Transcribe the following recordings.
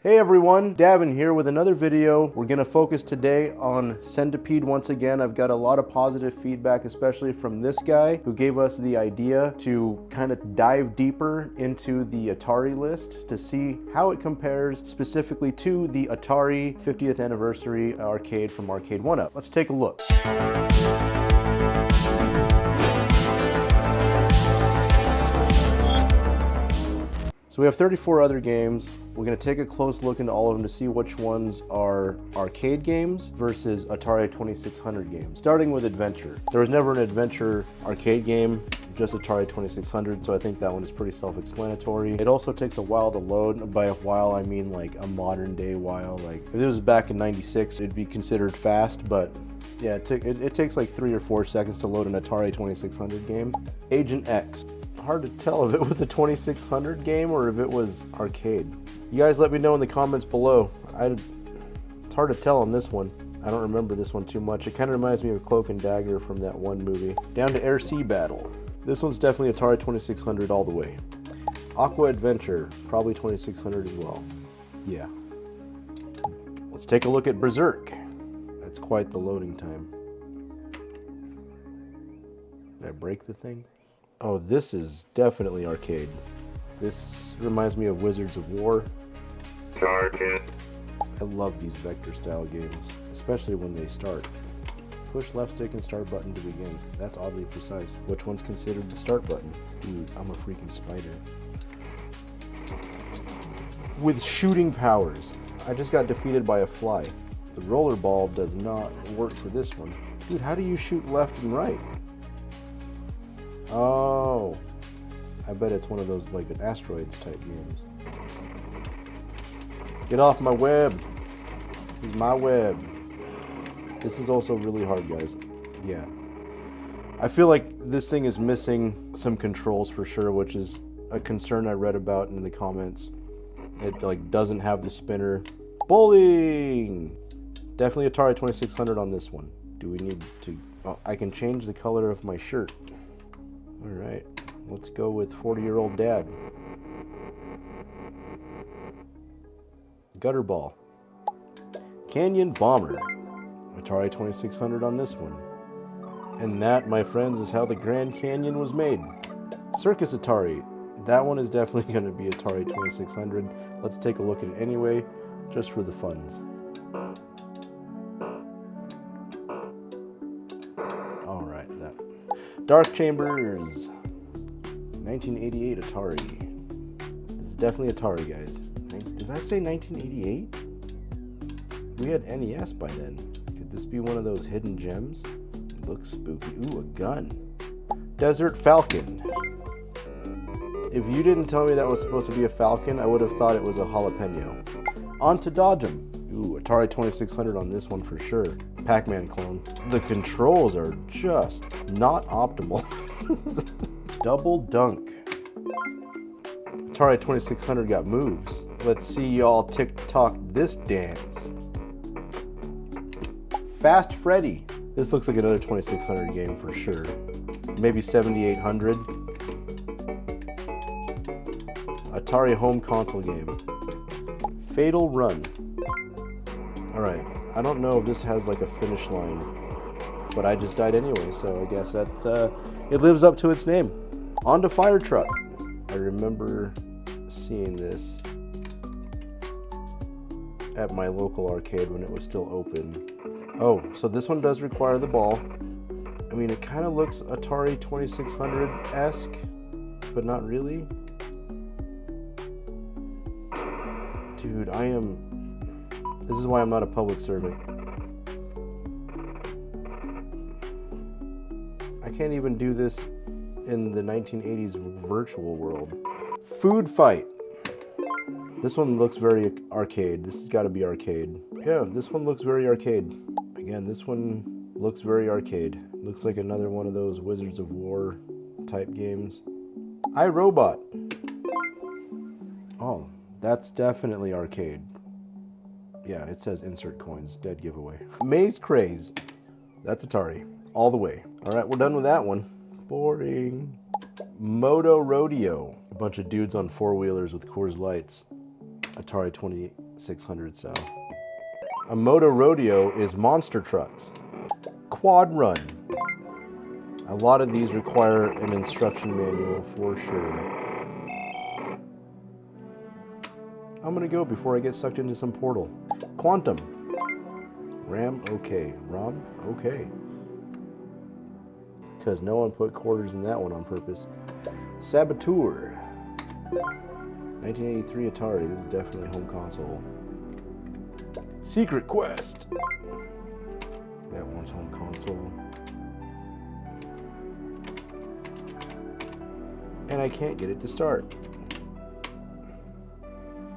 Hey everyone, Davin here with another video. We're gonna focus today on Centipede once again. I've got a lot of positive feedback, especially from this guy who gave us the idea to kind of dive deeper into the Atari list to see how it compares specifically to the Atari 50th anniversary arcade from Arcade 1-Up. Let's take a look. So we have 34 other games. We're gonna take a close look into all of them to see which ones are arcade games versus Atari 2600 games. Starting with Adventure. There was never an Adventure arcade game, just Atari 2600, so I think that one is pretty self-explanatory. It also takes a while to load. By a while, I mean like a modern day while. Like if it was back in 96, it'd be considered fast, but yeah, it takes like 3 or 4 seconds to load an Atari 2600 game. Agent X. Hard to tell if it was a 2600 game or if it was arcade. You guys let me know in the comments below. It's hard to tell on this one. I don't remember this one too much. It kind of reminds me of Cloak and Dagger from that one movie. Down to Air Sea Battle. This one's definitely Atari 2600 all the way. Aqua Adventure, probably 2600 as well. Yeah. Let's take a look at Berserk. That's quite the loading time. Did I break the thing? Oh, this is definitely arcade. This reminds me of Wizards of War. Arcade. I love these vector style games, especially when they start. Push left stick and start button to begin. That's oddly precise. Which one's considered the start button? Dude, I'm a freaking spider. With shooting powers. I just got defeated by a fly. The roller ball does not work for this one. Dude, how do you shoot left and right? Oh, I bet it's one of those like Asteroids type games. Get off my web. This is my web. This is also really hard, guys. Yeah. I feel like this thing is missing some controls for sure, which is a concern I read about in the comments. It like doesn't have the spinner. Bowling! Definitely Atari 2600 on this one. Do we need to... Oh, I can change the color of my shirt. All right, let's go with 40-year-old dad. Gutter Ball. Canyon Bomber. Atari 2600 on this one. And that, my friends, is how the Grand Canyon was made. Circus Atari. That one is definitely going to be Atari 2600. Let's take a look at it anyway, just for the funs. All right, that. Dark Chambers, 1988 Atari. This is definitely Atari, guys. Did I say 1988? We had NES by then. Could this be one of those hidden gems? It looks spooky. Ooh, a gun. Desert Falcon. If you didn't tell me that was supposed to be a falcon, I would have thought it was a jalapeno. On to Dodge 'em. Ooh, Atari 2600 on this one for sure. Pac-Man clone. The controls are just not optimal. Double Dunk. Atari 2600 got moves. Let's see y'all tick-tock this dance. Fast Freddy. This looks like another 2600 game for sure. Maybe 7800. Atari home console game. Fatal Run. Alright, I don't know if this has like a finish line, but I just died anyway, so I guess that it lives up to its name. On to Fire Truck. I remember seeing this at my local arcade when it was still open. Oh, so this one does require the ball. I mean, it kind of looks Atari 2600-esque, but not really. Dude, this is why I'm not a public servant. I can't even do this in the 1980s virtual world. Food Fight. This one looks very arcade. This has got to be arcade. Yeah, this one looks very arcade. Again, this one looks very arcade. Looks like another one of those Wizards of War type games. iRobot. Oh, that's definitely arcade. Yeah, it says insert coins, dead giveaway. Maze Craze. That's Atari, all the way. All right, we're done with that one. Boring. Moto Rodeo. A bunch of dudes on four-wheelers with Coors Lights. Atari 2600. 600 cell. A Moto Rodeo is monster trucks. Quad Run. A lot of these require an instruction manual for sure. I'm gonna go before I get sucked into some portal. Quantum. RAM, okay. ROM, okay. Because no one put quarters in that one on purpose. Saboteur. 1983 Atari, this is definitely home console. Secret Quest. That one's home console. And I can't get it to start.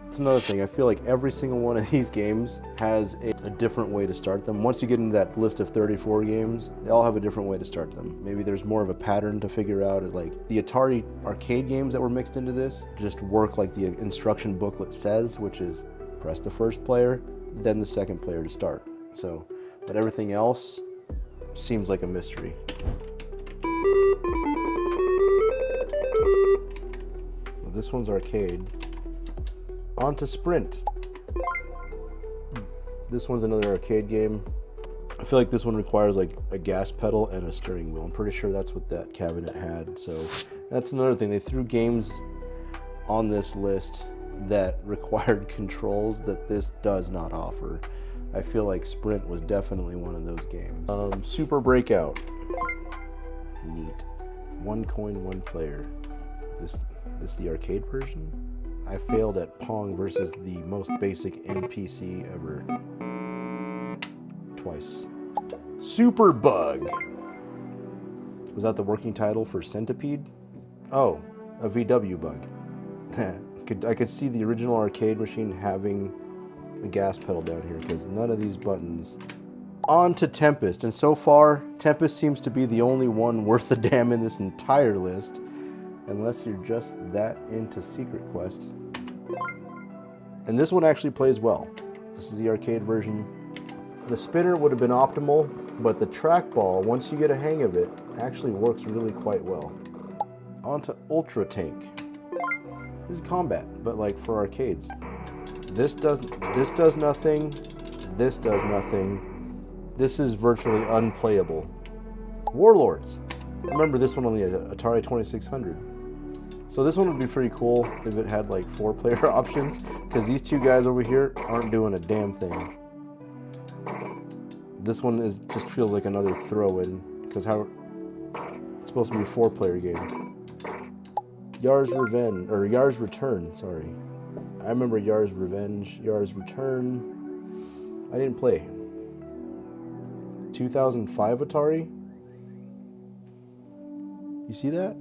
That's another thing. I feel like every single one of these games has a different way to start them. Once you get into that list of 34 games, they all have a different way to start them. Maybe there's more of a pattern to figure out. Like the Atari arcade games that were mixed into this just work like the instruction booklet says, which is press the first player, then the second player to start. So, but everything else seems like a mystery. Well, this one's arcade. On to Sprint. This one's another arcade game. I feel like this one requires like a gas pedal and a steering wheel. I'm pretty sure that's what that cabinet had. So that's another thing. They threw games on this list that required controls that this does not offer. I feel like Sprint was definitely one of those games. Super Breakout. Neat. One coin, one player. This the arcade version? I failed at Pong versus the most basic NPC ever. Twice. Super Bug. Was that the working title for Centipede? Oh, a VW bug. I could see the original arcade machine having a gas pedal down here because none of these buttons. On to Tempest, and so far, Tempest seems to be the only one worth a damn in this entire list. Unless you're just that into Secret Quest. And this one actually plays well. This is the arcade version. The spinner would have been optimal, but the trackball, once you get a hang of it, actually works really quite well. On to Ultra Tank. This is combat, but like for arcades. This does nothing. This does nothing. This is virtually unplayable. Warlords. I remember this one on the Atari 2600. So this one would be pretty cool if it had like 4-player options, because these two guys over here aren't doing a damn thing. This one just feels like another throw-in, because it's supposed to be a 4-player game. Yars Revenge, or Yars Return, sorry. I remember Yars Revenge, Yars Return. I didn't play. 2005 Atari? You see that?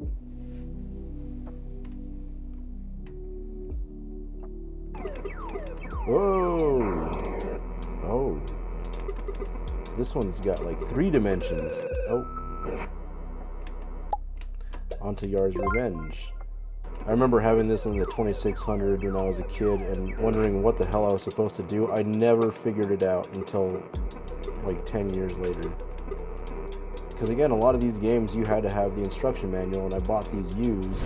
Whoa! Oh. This one's got like 3 dimensions. Oh. Onto Yars Revenge. I remember having this in the 2600 when I was a kid and wondering what the hell I was supposed to do. I never figured it out until like 10 years later. Because again, a lot of these games you had to have the instruction manual, and I bought these used.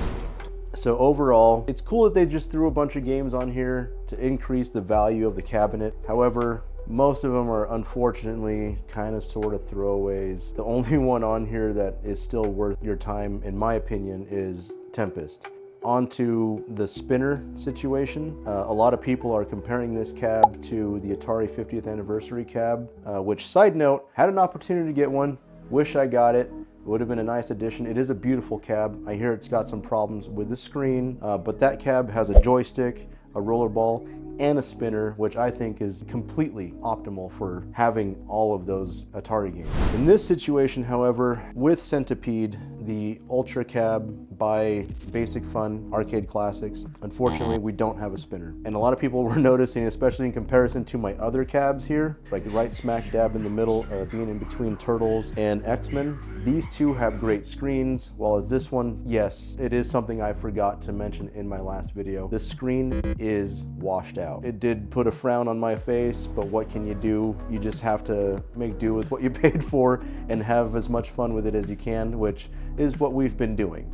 So overall, it's cool that they just threw a bunch of games on here to increase the value of the cabinet. However, most of them are unfortunately kind of sort of throwaways. The only one on here that is still worth your time, in my opinion, is Tempest. Onto the spinner situation. A lot of people are comparing this cab to the Atari 50th anniversary cab, which, side note, had an opportunity to get one. Wish I got it. It would have been a nice addition. It is a beautiful cab. I hear it's got some problems with the screen, but that cab has a joystick, a roller ball, and a spinner, which I think is completely optimal for having all of those Atari games. In this situation, however, with Centipede, the Ultra Cab by Basic Fun Arcade Classics, unfortunately, we don't have a spinner. And a lot of people were noticing, especially in comparison to my other cabs here, like right smack dab in the middle, being in between Turtles and X-Men. These two have great screens, while as this one, yes, it is something I forgot to mention in my last video. The screen is washed out. It did put a frown on my face, but what can you do? You just have to make do with what you paid for and have as much fun with it as you can, which is what we've been doing.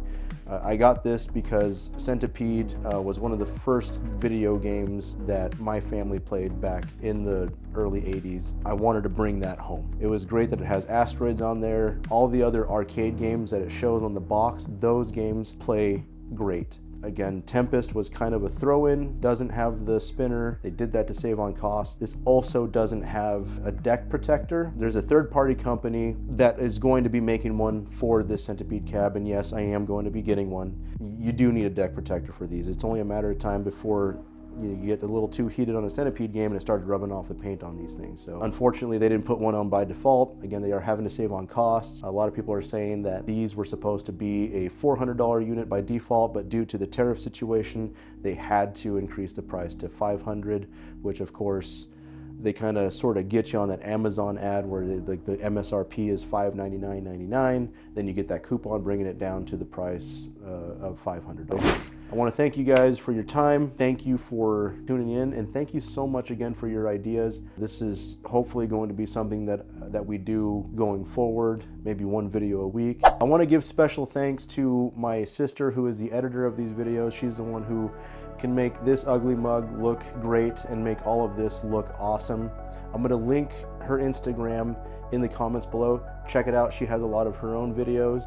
I got this because Centipede was one of the first video games that my family played back in the early 80s. I wanted to bring that home. It was great that it has Asteroids on there. All the other arcade games that it shows on the box, those games play great. Again, Tempest was kind of a throw-in, doesn't have the spinner. They did that to save on cost. This also doesn't have a deck protector. There's a third-party company that is going to be making one for this Centipede cab, and yes, I am going to be getting one. You do need a deck protector for these. It's only a matter of time before you get a little too heated on a Centipede game and it started rubbing off the paint on these things. So unfortunately, they didn't put one on by default. Again, they are having to save on costs. A lot of people are saying that these were supposed to be a $400 unit by default, but due to the tariff situation, they had to increase the price to $500, which of course, they kind of sort of get you on that Amazon ad where the MSRP is $599.99. Then you get that coupon bringing it down to the price of $500. I want to thank you guys for your time. Thank you for tuning in, and thank you so much again for your ideas. This is hopefully going to be something that we do going forward, maybe one video a week. I want to give special thanks to my sister, who is the editor of these videos. She's the one who can make this ugly mug look great and make all of this look awesome. I'm going to link her Instagram in the comments below. Check it out. She has a lot of her own videos.